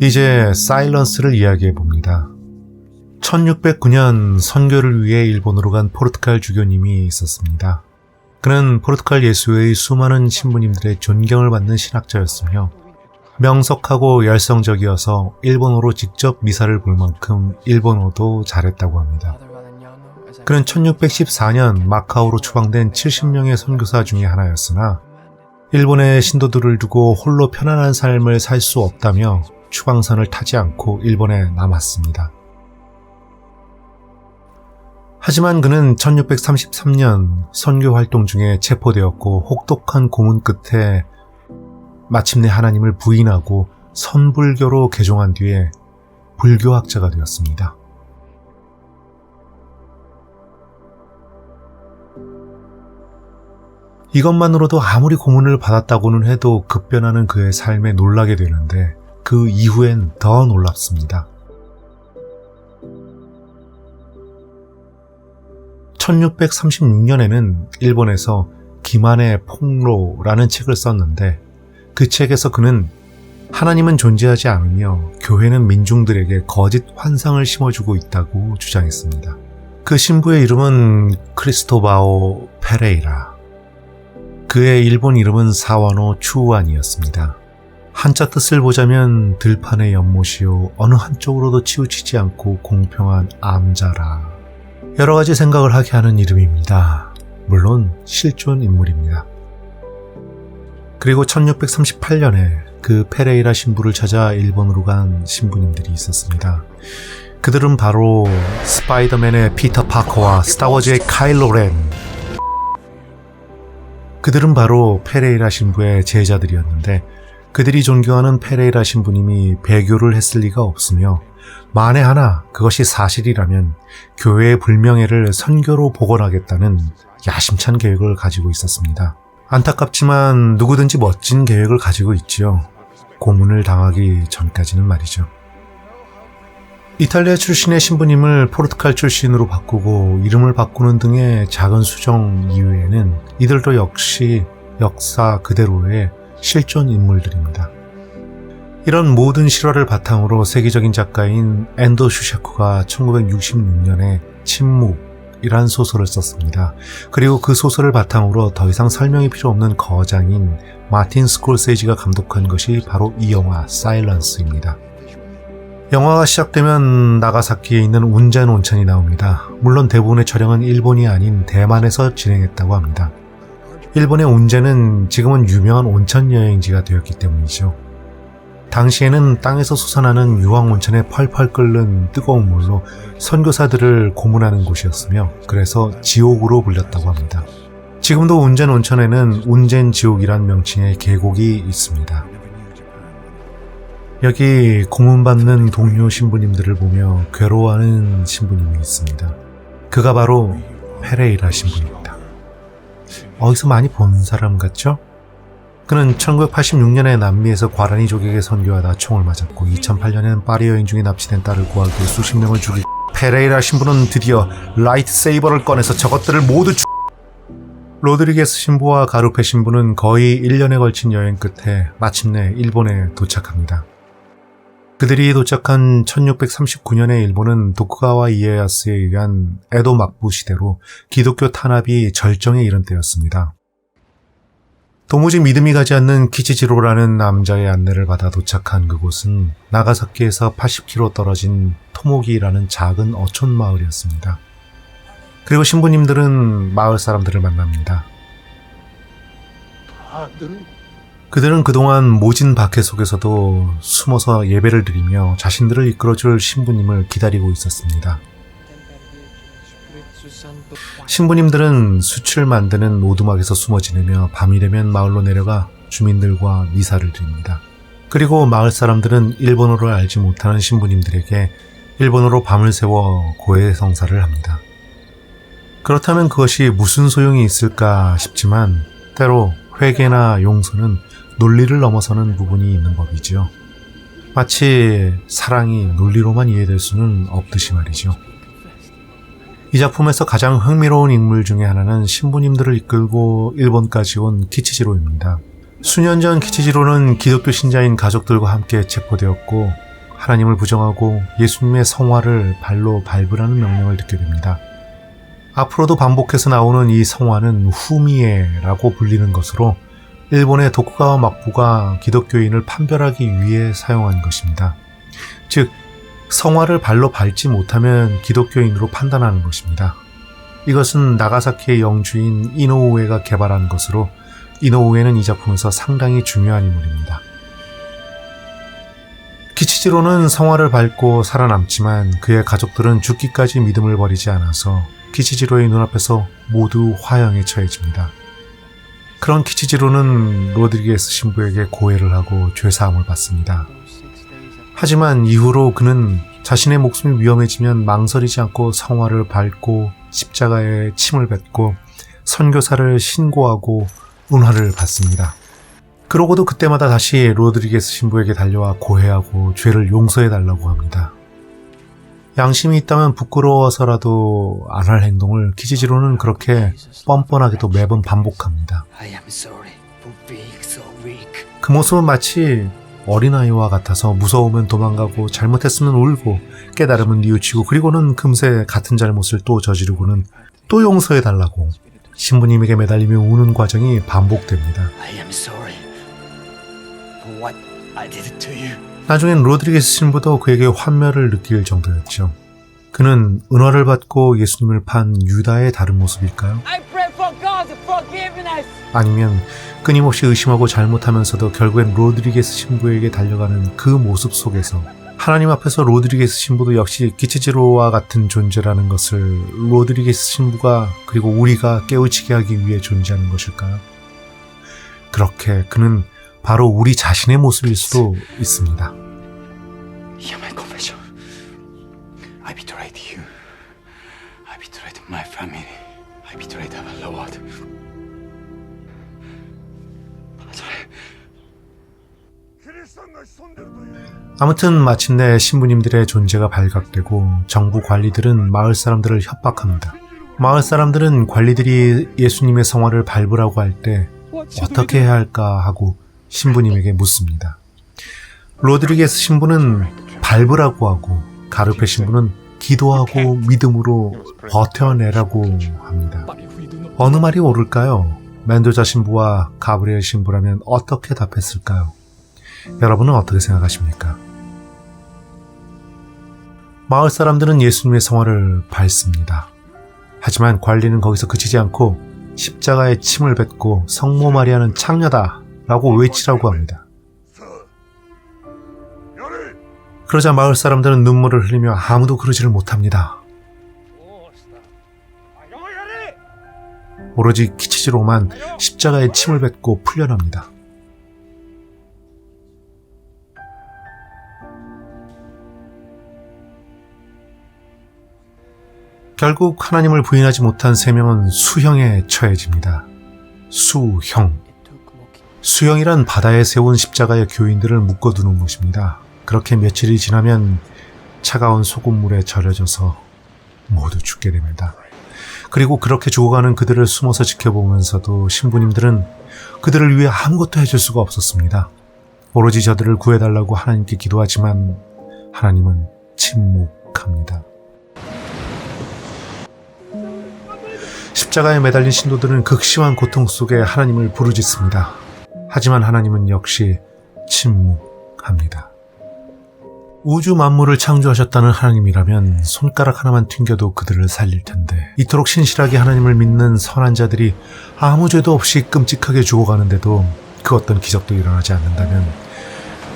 이제 사일런스를 이야기해 봅니다. 1609년 선교를 위해 일본으로 간 포르투갈 주교님이 있었습니다. 그는 포르투갈 예수회의 수많은 신부님들의 존경을 받는 신학자였으며 명석하고 열성적이어서 일본어로 직접 미사를 볼 만큼 일본어도 잘했다고 합니다. 그는 1614년 마카오로 추방된 70명의 선교사 중에 하나였으나 일본의 신도들을 두고 홀로 편안한 삶을 살 수 없다며 추방선을 타지 않고 일본에 남았습니다. 하지만 그는 1633년 선교 활동 중에 체포되었고 혹독한 고문 끝에 마침내 하나님을 부인하고 선불교로 개종한 뒤에 불교학자가 되었습니다. 이것만으로도 아무리 고문을 받았다고는 해도 급변하는 그의 삶에 놀라게 되는데 그 이후엔 더 놀랍습니다. 1636년에는 일본에서 기만의 폭로라는 책을 썼는데 그 책에서 그는 하나님은 존재하지 않으며 교회는 민중들에게 거짓 환상을 심어주고 있다고 주장했습니다. 그 신부의 이름은 크리스토바오 페레이라. 그의 일본 이름은 사와노 추우안이었습니다. 한자 뜻을 보자면 들판의 연못이요 어느 한쪽으로도 치우치지 않고 공평한 암자라. 여러 가지 생각을 하게 하는 이름입니다. 물론 실존 인물입니다. 그리고 1638년에 그 페레이라 신부를 찾아 일본으로 간 신부님들이 있었습니다. 그들은 바로 스파이더맨의 피터 파커와 스타워즈의 카일로 렌. 그들은 바로 페레이라 신부의 제자들이었는데 그들이 존경하는 페레이라 신부님이 배교를 했을 리가 없으며 만에 하나 그것이 사실이라면 교회의 불명예를 선교로 복원하겠다는 야심찬 계획을 가지고 있었습니다. 안타깝지만 누구든지 멋진 계획을 가지고 있지요. 고문을 당하기 전까지는 말이죠. 이탈리아 출신의 신부님을 포르투갈 출신으로 바꾸고 이름을 바꾸는 등의 작은 수정 이외에는 이들도 역시 역사 그대로의 실존 인물들입니다. 이런 모든 실화를 바탕으로 세계적인 작가인 앤더 슈샤크가 1966년에 침묵이란 소설을 썼습니다. 그리고 그 소설을 바탕으로 더 이상 설명이 필요 없는 거장인 마틴 스콜세지가 감독한 것이 바로 이 영화 사일런스입니다. 영화가 시작되면 나가사키에 있는 운젠 온천이 나옵니다. 물론 대부분의 촬영은 일본이 아닌 대만에서 진행했다고 합니다. 일본의 운젠은 지금은 유명한 온천 여행지가 되었기 때문이죠. 당시에는 땅에서 솟아나는 유황온천에 펄펄 끓는 뜨거운 물로 선교사들을 고문하는 곳이었으며 그래서 지옥으로 불렸다고 합니다. 지금도 운젠 온천에는 운젠 지옥이란 명칭의 계곡이 있습니다. 여기 고문받는 동료 신부님들을 보며 괴로워하는 신부님이 있습니다. 그가 바로 페레이라 신부입니다. 어디서 많이 본 사람 같죠? 그는 1986년에 남미에서 과라니 족에게 선교하다 총을 맞았고 2008년에는 파리 여행 중에 납치된 딸을 구하기 위해 수십 명을 죽이고 페레이라 신부는 드디어 라이트세이버를 꺼내서 저것들을 모두 로드리게스 신부와 가루페 신부는 거의 1년에 걸친 여행 끝에 마침내 일본에 도착합니다. 그들이 도착한 1639년에 일본은 도쿠가와 이에야스에 의한 에도 막부 시대로 기독교 탄압이 절정에 이른 때였습니다. 도무지 믿음이 가지 않는 키치지로라는 남자의 안내를 받아 도착한 그곳은 나가사키에서 80km 떨어진 토모기라는 작은 어촌 마을이었습니다. 그리고 신부님들은 마을 사람들을 만납니다. 그들은 그동안 모진 박해 속에서도 숨어서 예배를 드리며 자신들을 이끌어줄 신부님을 기다리고 있었습니다. 신부님들은 숯을 만드는 오두막에서 숨어 지내며 밤이 되면 마을로 내려가 주민들과 미사를 드립니다. 그리고 마을 사람들은 일본어를 알지 못하는 신부님들에게 일본어로 밤을 새워 고해성사를 합니다. 그렇다면 그것이 무슨 소용이 있을까 싶지만 때로 회개나 용서는 논리를 넘어서는 부분이 있는 법이지요. 마치 사랑이 논리로만 이해될 수는 없듯이 말이죠. 이 작품에서 가장 흥미로운 인물 중에 하나는 신부님들을 이끌고 일본까지 온 키치지로입니다. 수년 전 키치지로는 기독교 신자인 가족들과 함께 체포되었고 하나님을 부정하고 예수님의 성화를 발로 밟으라는 명령을 듣게 됩니다. 앞으로도 반복해서 나오는 이 성화는 후미에라고 불리는 것으로 일본의 도쿠가와 막부가 기독교인을 판별하기 위해 사용한 것입니다. 즉, 성화를 발로 밟지 못하면 기독교인으로 판단하는 것입니다. 이것은 나가사키의 영주인 이노우에가 개발한 것으로 이노우에는 이 작품에서 상당히 중요한 인물입니다. 기치지로는 성화를 밟고 살아남지만 그의 가족들은 죽기까지 믿음을 버리지 않아서 기치지로의 눈앞에서 모두 화형에 처해집니다. 그런 기치지로는 로드리게스 신부에게 고해를 하고 죄사함을 받습니다. 하지만 이후로 그는 자신의 목숨이 위험해지면 망설이지 않고 성화를 밟고 십자가에 침을 뱉고 선교사를 신고하고 은화를 받습니다. 그러고도 그때마다 다시 로드리게스 신부에게 달려와 고해하고 죄를 용서해달라고 합니다. 양심이 있다면 부끄러워서라도 안 할 행동을 기치지로는 그렇게 뻔뻔하게도 매번 반복합니다. 그 모습은 마치 어린아이와 같아서 무서우면 도망가고 잘못했으면 울고 깨달으면 뉘우치고 그리고는 금세 같은 잘못을 또 저지르고는 또 용서해달라고 신부님에게 매달리며 우는 과정이 반복됩니다. 나중엔 로드리게스 신부도 그에게 환멸을 느낄 정도였죠. 그는 은화를 받고 예수님을 판 유다의 다른 모습일까요? 아니면 끊임없이 의심하고 잘못하면서도 결국엔 로드리게스 신부에게 달려가는 그 모습 속에서 하나님 앞에서 로드리게스 신부도 역시 기치지로와 같은 존재라는 것을 로드리게스 신부가 그리고 우리가 깨우치게 하기 위해 존재하는 것일까요? 그렇게 그는 바로 우리 자신의 모습일 수도 있습니다. Hear my confession. I betrayed you. I betrayed my family. I betrayed our Lord. 아무튼 마침내 신부님들의 존재가 발각되고 정부 관리들은 마을 사람들을 협박합니다. 마을 사람들은 관리들이 예수님의 성화를 밟으라고 할 때 어떻게 해야 할까 하고 신부님에게 묻습니다. 로드리게스 신부는 밟으라고 하고 가르페 신부는 기도하고 믿음으로 버텨내라고 합니다. 어느 말이 옳을까요? 멘도자 신부와 가브리엘 신부라면 어떻게 답했을까요? 여러분은 어떻게 생각하십니까? 마을 사람들은 예수님의 성화를 밟습니다. 하지만 관리는 거기서 그치지 않고 십자가에 침을 뱉고 성모 마리아는 창녀다 라고 외치라고 합니다. 그러자 마을 사람들은 눈물을 흘리며 아무도 그러지를 못합니다. 오로지 기치지로만 십자가에 침을 뱉고 풀려납니다. 결국 하나님을 부인하지 못한 세 명은 수형에 처해집니다. 수형이란 바다에 세운 십자가의 교인들을 묶어두는 것입니다. 그렇게 며칠이 지나면 차가운 소금물에 절여져서 모두 죽게 됩니다. 그리고 그렇게 죽어가는 그들을 숨어서 지켜보면서도 신부님들은 그들을 위해 아무것도 해줄 수가 없었습니다. 오로지 저들을 구해달라고 하나님께 기도하지만 하나님은 침묵합니다. 십자가에 매달린 신도들은 극심한 고통 속에 하나님을 부르짖습니다. 하지만 하나님은 역시 침묵합니다. 우주 만물을 창조하셨다는 하나님이라면 손가락 하나만 튕겨도 그들을 살릴 텐데 이토록 신실하게 하나님을 믿는 선한 자들이 아무 죄도 없이 끔찍하게 죽어가는데도 그 어떤 기적도 일어나지 않는다면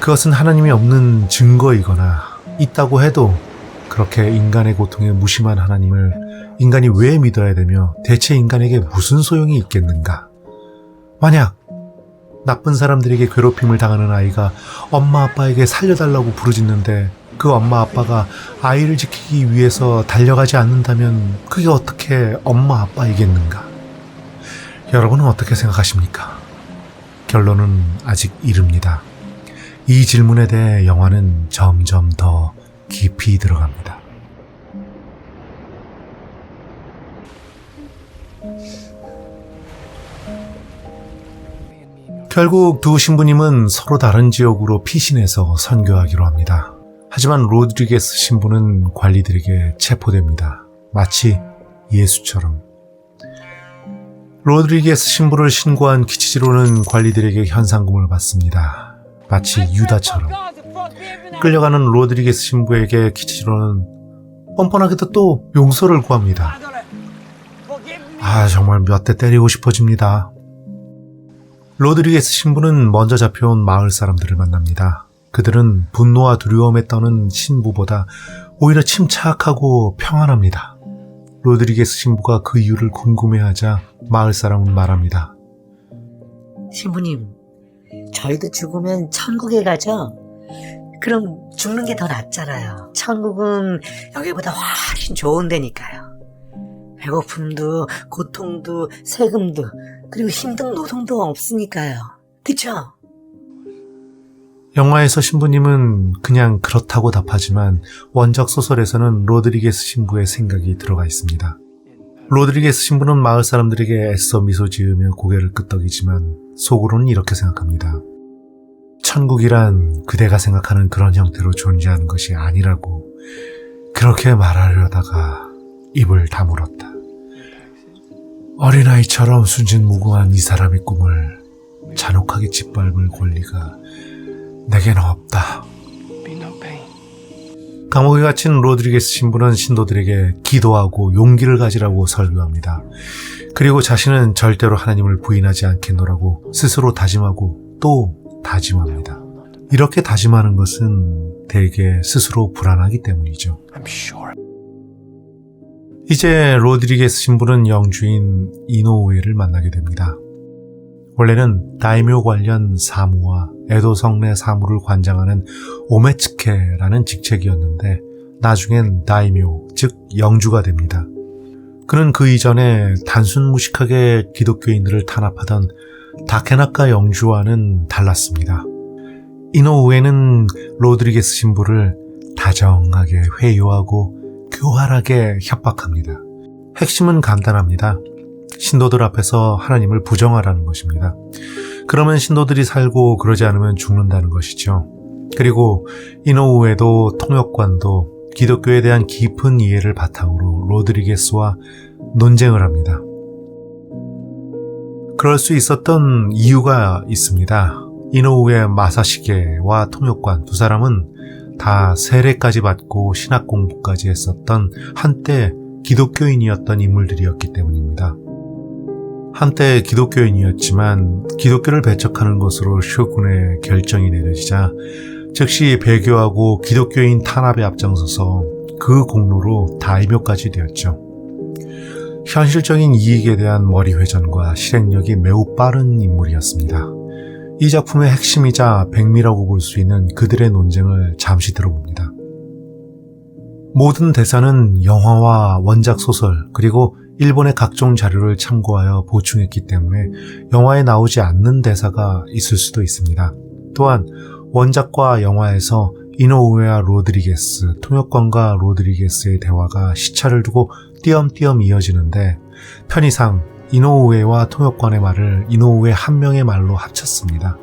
그것은 하나님이 없는 증거이거나 있다고 해도 그렇게 인간의 고통에 무심한 하나님을 인간이 왜 믿어야 되며 대체 인간에게 무슨 소용이 있겠는가? 만약 나쁜 사람들에게 괴롭힘을 당하는 아이가 엄마 아빠에게 살려달라고 부르짖는데 그 엄마 아빠가 아이를 지키기 위해서 달려가지 않는다면 그게 어떻게 엄마 아빠이겠는가? 여러분은 어떻게 생각하십니까? 결론은 아직 이릅니다. 이 질문에 대해 영화는 점점 더 깊이 들어갑니다. 결국 두 신부님은 서로 다른 지역으로 피신해서 선교하기로 합니다. 하지만 로드리게스 신부는 관리들에게 체포됩니다. 마치 예수처럼. 로드리게스 신부를 신고한 키치지로는 관리들에게 현상금을 받습니다. 마치 유다처럼. 끌려가는 로드리게스 신부에게 키치지로는 뻔뻔하게도 또 용서를 구합니다. 정말 몇 대 때리고 싶어집니다. 로드리게스 신부는 먼저 잡혀온 마을 사람들을 만납니다. 그들은 분노와 두려움에 떠는 신부보다 오히려 침착하고 평안합니다. 로드리게스 신부가 그 이유를 궁금해하자 마을 사람은 말합니다. 신부님, 저희도 죽으면 천국에 가죠? 그럼 죽는 게 더 낫잖아요. 천국은 여기보다 훨씬 좋은 데니까요. 배고픔도 고통도 세금도 그리고 힘든 노동도 없으니까요. 그쵸? 영화에서 신부님은 그냥 그렇다고 답하지만 원작 소설에서는 로드리게스 신부의 생각이 들어가 있습니다. 로드리게스 신부는 마을 사람들에게 애써 미소 지으며 고개를 끄덕이지만 속으로는 이렇게 생각합니다. 천국이란 그대가 생각하는 그런 형태로 존재하는 것이 아니라고 그렇게 말하려다가 입을 다물었다. 어린아이처럼 순진무구한 이 사람의 꿈을 잔혹하게 짓밟을 권리가 내게는 없다. 감옥에 갇힌 로드리게스 신부는 신도들에게 기도하고 용기를 가지라고 설교합니다. 그리고 자신은 절대로 하나님을 부인하지 않겠노라고 스스로 다짐하고 또 다짐합니다. 이렇게 다짐하는 것은 대개 스스로 불안하기 때문이죠. 이제 로드리게스 신부는 영주인 이노우에를 만나게 됩니다. 원래는 다이묘 관련 사무와 에도 성내 사무를 관장하는 오메츠케라는 직책이었는데 나중엔 다이묘, 즉 영주가 됩니다. 그는 그 이전에 단순 무식하게 기독교인들을 탄압하던 다케나카 영주와는 달랐습니다. 이노우에는 로드리게스 신부를 다정하게 회유하고 교활하게 협박합니다. 핵심은 간단합니다. 신도들 앞에서 하나님을 부정하라는 것입니다. 그러면 신도들이 살고 그러지 않으면 죽는다는 것이죠. 그리고 이노우에도 통역관도 기독교에 대한 깊은 이해를 바탕으로 로드리게스와 논쟁을 합니다. 그럴 수 있었던 이유가 있습니다. 이노우에 마사시게와 통역관 두 사람은 다 세례까지 받고 신학 공부까지 했었던 한때 기독교인이었던 인물들이었기 때문입니다. 한때 기독교인이었지만 기독교를 배척하는 것으로 쇼군의 결정이 내려지자 즉시 배교하고 기독교인 탄압에 앞장서서 그 공로로 다이묘까지 되었죠. 현실적인 이익에 대한 머리회전과 실행력이 매우 빠른 인물이었습니다. 이 작품의 핵심이자 백미라고 볼 수 있는 그들의 논쟁을 잠시 들어봅니다. 모든 대사는 영화와 원작 소설 그리고 일본의 각종 자료를 참고하여 보충했기 때문에 영화에 나오지 않는 대사가 있을 수도 있습니다. 또한 원작과 영화에서 이노우에와 로드리게스, 통역관과 로드리게스의 대화가 시차를 두고 띄엄띄엄 이어지는데 편의상 이노우에와 통역관의 말을 이노우에 한 명의 말로 합쳤습니다.